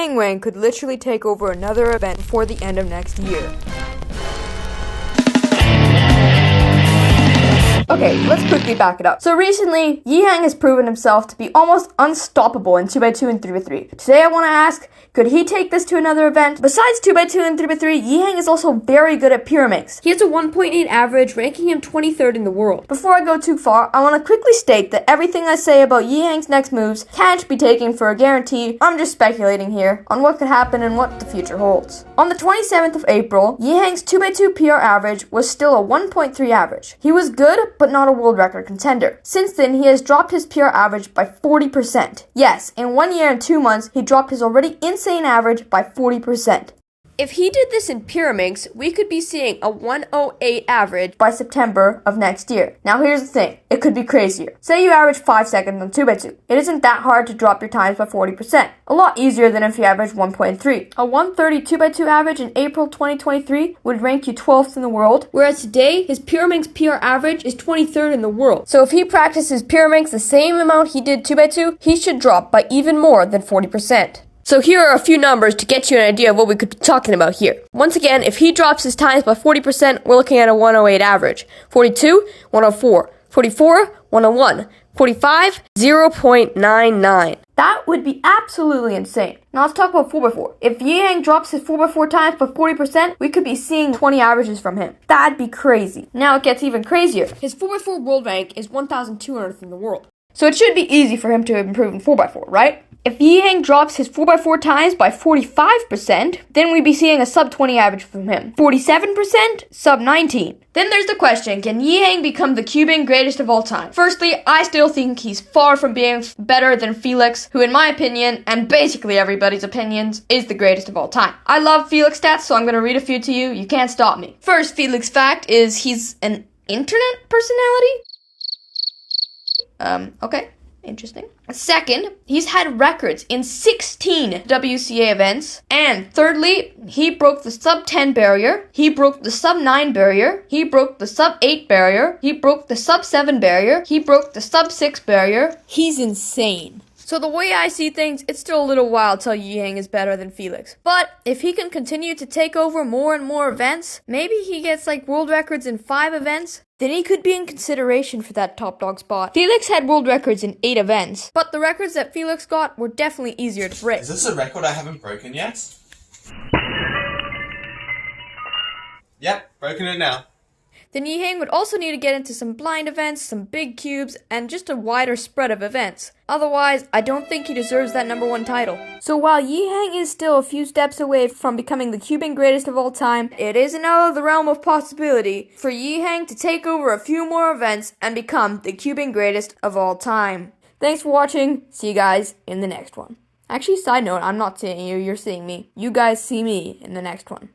Hang Wang could literally take over another event before the end of next year. Okay, let's quickly back it up. So recently, Yi Hang has proven himself to be almost unstoppable in 2x2 and 3x3. Today I want to ask, could he take this to another event? Besides 2x2 and 3x3, Yi Hang is also very good at pyramids. He has a 1.8 average, ranking him 23rd in the world. Before I go too far, I want to quickly state that everything I say about Yi Hang's next moves can't be taken for a guarantee. I'm just speculating here on what could happen and what the future holds. On the 27th of April, Yi Hang's 2x2 PR average was still a 1.3 average. He was good, but not a world record contender. Since then, he has dropped his PR average by 40%. Yes, in 1 year and 2 months, he dropped his already insane average by 40%. If he did this in pyramids, we could be seeing a 108 average by September of next year. Now here's the thing, it could be crazier. Say you average 5 seconds on 2x2. It isn't that hard to drop your times by 40%. A lot easier than if you average 1.3. A 130 2x2 average in April 2023 would rank you 12th in the world, whereas today, his pyramids PR average is 23rd in the world. So if he practices pyramids the same amount he did 2x2, he should drop by even more than 40%. So here are a few numbers to get you an idea of what we could be talking about here. Once again, if he drops his times by 40%, we're looking at a 108 average. 42, 104. 44, 101. 45, 0.99. That would be absolutely insane. Now let's talk about 4x4. If Yi Hang drops his 4x4 times by 40%, we could be seeing 20 averages from him. That'd be crazy. Now it gets even crazier. His 4x4 world rank is 1,200th in the world. So it should be easy for him to improve in 4x4, right? If Yi Hang drops his 4x4 times by 45%, then we'd be seeing a sub 20 average from him. 47%, sub 19. Then there's the question, can Yi Hang become the Cuban greatest of all time? Firstly, I still think he's far from being better than Feliks, who in my opinion, and basically everybody's opinions, is the greatest of all time. I love Feliks stats, so I'm going to read a few to you. You can't stop me. First Feliks fact is he's an internet personality? Okay. Interesting. Second, he's had records in 16 WCA events. And thirdly, he broke the sub 10 barrier. He broke the sub 9 barrier. He broke the sub 8 barrier. He broke the sub 7 barrier. He broke the sub 6 barrier. He's insane. So the way I see things, it's still a little while till Yi Hang is better than Feliks. But if he can continue to take over more and more events, maybe he gets like world records in 5 events, then he could be in consideration for that top dog spot. Feliks had world records in 8 events, but the records that Feliks got were definitely easier to break. Is this a record I haven't broken yet? Yep, broken it now. Then Yi Hang would also need to get into some blind events, some big cubes, and just a wider spread of events. Otherwise, I don't think he deserves that #1 title. So while Yi Hang is still a few steps away from becoming the Cuban greatest of all time, it isn't out of the realm of possibility for Yi Hang to take over a few more events and become the Cuban greatest of all time. Thanks for watching. See you guys in the next one. Actually, side note, I'm not seeing you, you're seeing me. You guys see me in the next one.